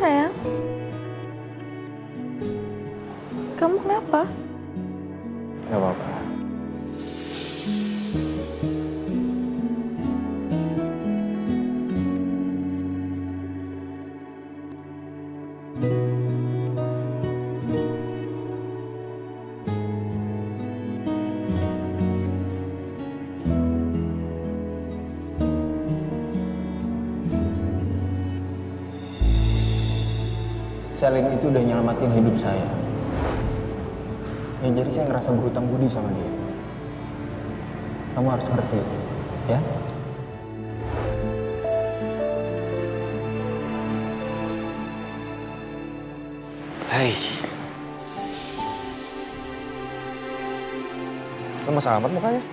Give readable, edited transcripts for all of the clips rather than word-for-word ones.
sayang. Kamu kenapa? Gak apa-apa. Selin itu udah nyelamatin hidup saya. Ya jadi saya ngerasa berhutang budi sama dia. Kamu harus ngerti, ya? Hai. Lo masalah amat mukanya?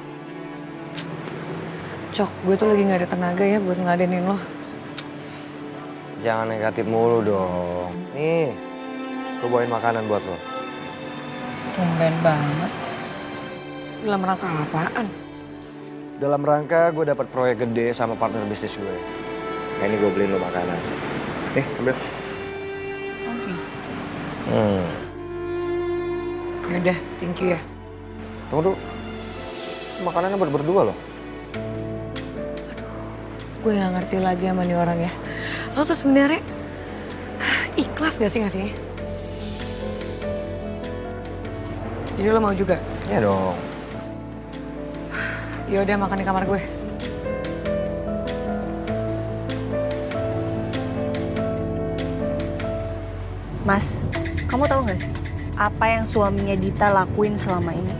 Cok, gue tuh lagi gak ada tenaga ya buat ngeladenin lo. Jangan negatif mulu dong. Nih, gue bawain makanan buat lo. Tumben banget. Dalam rangka apaan? Dalam rangka gue dapat proyek gede sama partner bisnis gue. Nah ini gue beliin lo makanan. Nih, ambil. Oke. Yaudah, thank you ya. Tunggu dulu. Makanannya buat berdua loh. Gue gak ngerti lagi sama nih orang ya. Lo tuh sebenarnya ikhlas gak sih ngasihnya? Jadi lo mau juga? Iya dong. Yaudah, makan di kamar gue. Mas, kamu tahu nggak sih apa yang suaminya Dita lakuin selama ini?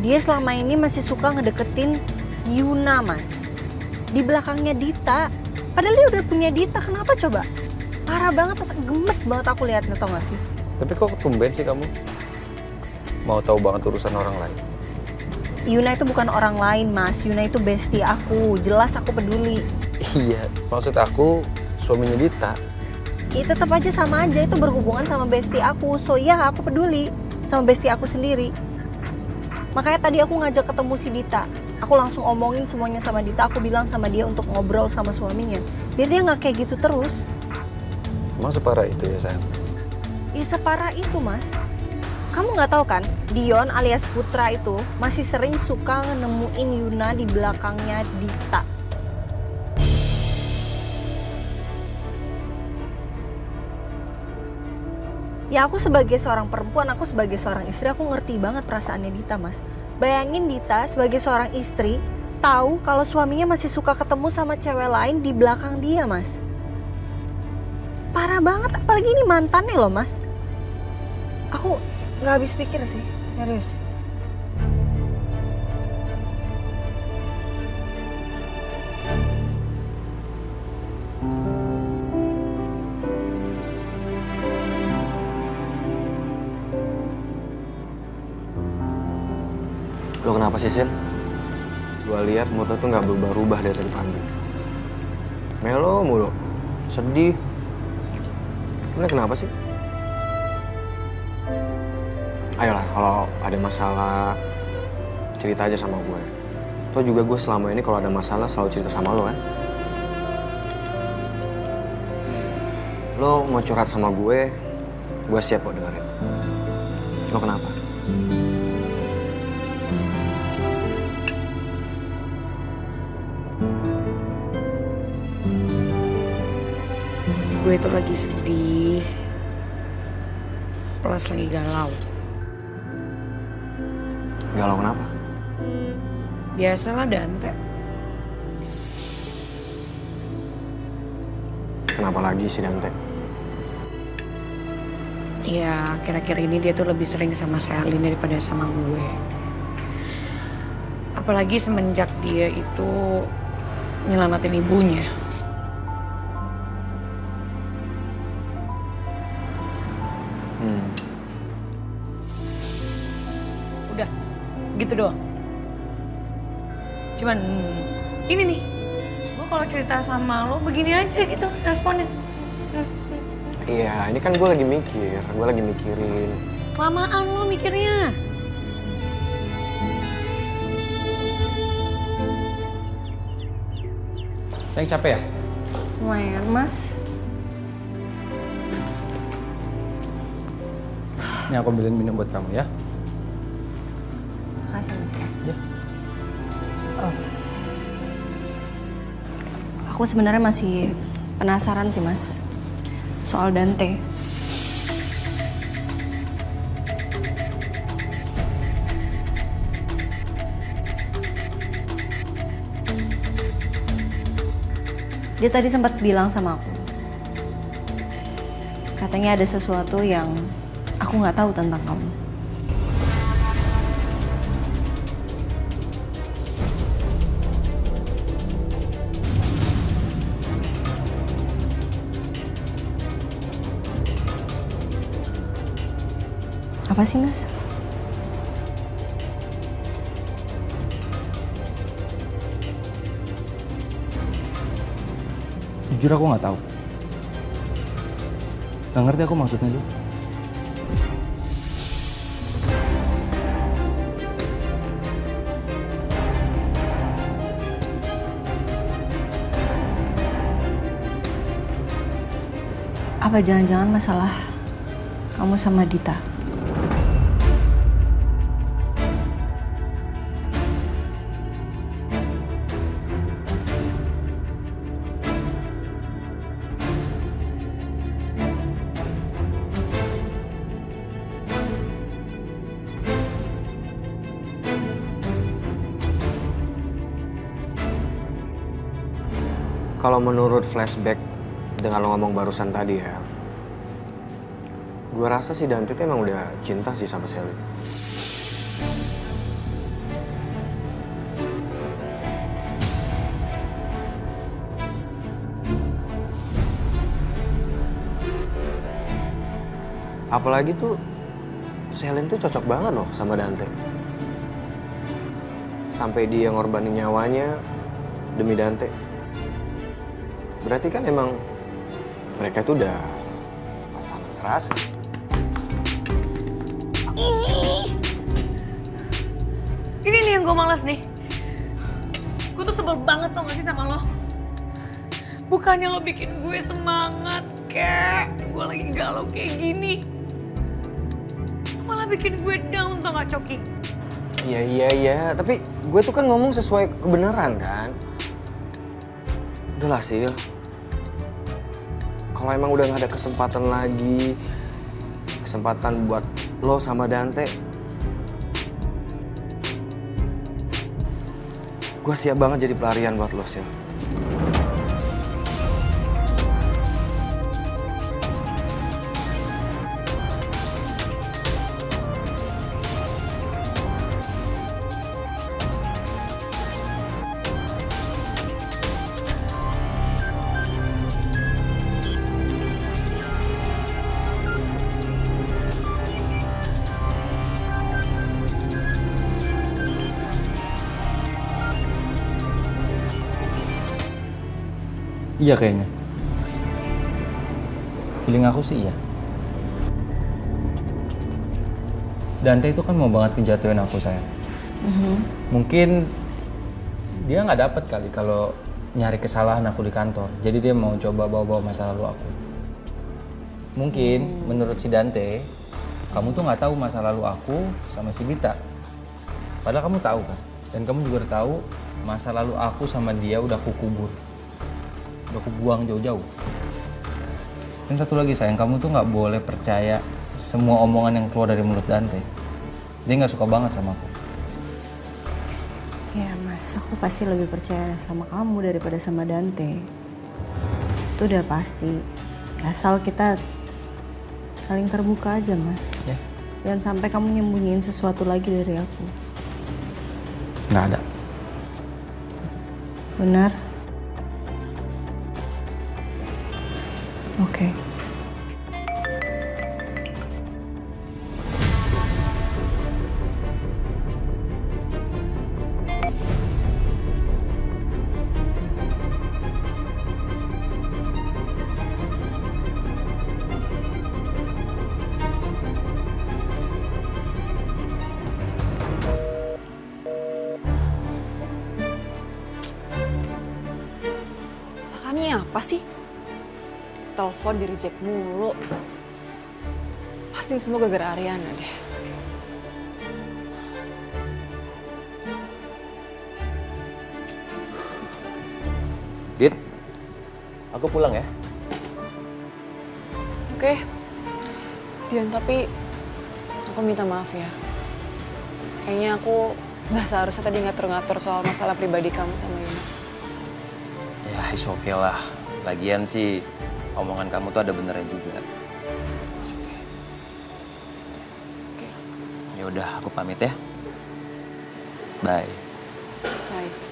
Dia selama ini masih suka ngedeketin Yuna, Mas. Di belakangnya Dita. Padahal dia udah punya Dita, kenapa coba? Parah banget, masa gemes banget aku liatnya, tau gak sih? Tapi kok tumben sih kamu? Mau tahu banget urusan orang lain? Yuna itu bukan orang lain, Mas. Yuna itu bestie aku. Jelas aku peduli. Iya, maksud aku suaminya Dita. Ya tetap aja sama aja, itu berhubungan sama bestie aku. So ya aku peduli sama bestie aku sendiri. Makanya tadi aku ngajak ketemu si Dita. Aku langsung omongin semuanya sama Dita. Aku bilang sama dia untuk ngobrol sama suaminya. Biar dia gak kayak gitu terus. Emang separah itu ya, sayang? Ya separah itu, Mas. Kamu gak tahu kan, Dion alias Putra itu masih sering suka nemuin Yuna di belakangnya Dita. Ya aku sebagai seorang perempuan, aku sebagai seorang istri, aku ngerti banget perasaannya Dita, Mas. Bayangin Dita sebagai seorang istri, tahu kalau suaminya masih suka ketemu sama cewek lain di belakang dia, Mas. Parah banget, apalagi ini mantannya loh, Mas. Aku nggak habis pikir sih, serius. Lo kenapa sih, Sil? Gua lihat mood lo tuh nggak berubah-ubah dari tadi pagi. Melo mulu, sedih. Kenapa sih? Ayolah, kalau ada masalah, cerita aja sama gue. Toh juga gue selama ini kalau ada masalah selalu cerita sama lo kan? Lo mau curhat sama gue siap kok dengerin. Lo kenapa? Gue itu lagi sedih. Plus lagi galau. Galau kenapa? Biasalah Dante. Kenapa lagi sih Dante? Ya akhir-akhir ini dia tuh lebih sering sama Selin daripada sama gue. Apalagi semenjak dia itu nyelamatin ibunya. Udah, gitu doang. Cuman ini nih, gue kalau cerita sama lo begini aja gitu responnya. Iya, ini kan gue lagi mikirin. Kelamaan lo mikirnya. Sayang capek ya? Lumayan, Mas. Ini aku ambilin minum buat kamu ya. Makasih Mas ya. Ya. Aku sebenarnya masih penasaran sih Mas soal Dante. Dia tadi sempat bilang sama aku, katanya ada sesuatu yang aku nggak tahu tentang kamu. Apa sih Mas? Jujur aku nggak tahu. Nggak ngerti aku maksudnya tuh. Apa jangan-jangan masalah kamu sama Dita? Kalau menurut flashback dengan lo ngomong barusan tadi ya, gue rasa si Dante tuh emang udah cinta sih sama Sally. Apalagi tuh Selin tuh cocok banget loh sama Dante. Sampai dia ngorbanin nyawanya demi Dante. Berarti kan emang mereka tuh udah pasangan serasi. Ini nih yang gue males nih. Gue tuh sebel banget tau gak sih sama lo. Bukannya lo bikin gue semangat kek. Gue lagi galau kayak gini. Malah bikin gue down tau gak Coki. Iya. Tapi gue tuh kan ngomong sesuai kebenaran kan. Udahlah Sil. Kalau emang udah gak ada kesempatan lagi, kesempatan buat lo sama Dante, gue siap banget jadi pelarian buat lo, Sil. Iya kayaknya. Feeling aku sih iya. Dante itu kan mau banget ngejatuhin aku, sayang. Mungkin dia nggak dapet kali kalau nyari kesalahan aku di kantor. Jadi dia mau coba bawa-bawa masa lalu aku. Mungkin menurut si Dante, kamu tuh nggak tahu masa lalu aku sama si Dita. Padahal kamu tahu kan. Dan kamu juga udah tahu masa lalu aku sama dia udah aku kubur. Udah aku buang jauh-jauh. Dan satu lagi sayang, kamu tuh nggak boleh percaya semua omongan yang keluar dari mulut Dante. Dia nggak suka banget sama aku. Ya Mas, aku pasti lebih percaya sama kamu daripada sama Dante. Itu udah pasti. Asal kita saling terbuka aja Mas. Ya. Jangan sampai kamu nyembunyiin sesuatu lagi dari aku. Nggak ada. Benar? Oke. Sakannya apa sih? Telepon di reject mulu. pasti semua gara-gara Ariana deh. Dit, aku pulang ya. Oke, Dion, tapi aku minta maaf ya. Kayaknya aku nggak seharusnya tadi ngatur-ngatur soal masalah pribadi kamu sama Yuna. Ya, is oke lah. Lagian sih, omongan kamu tuh ada benernya juga. Is oke. Oke, Ya udah, aku pamit ya. Bye. bye.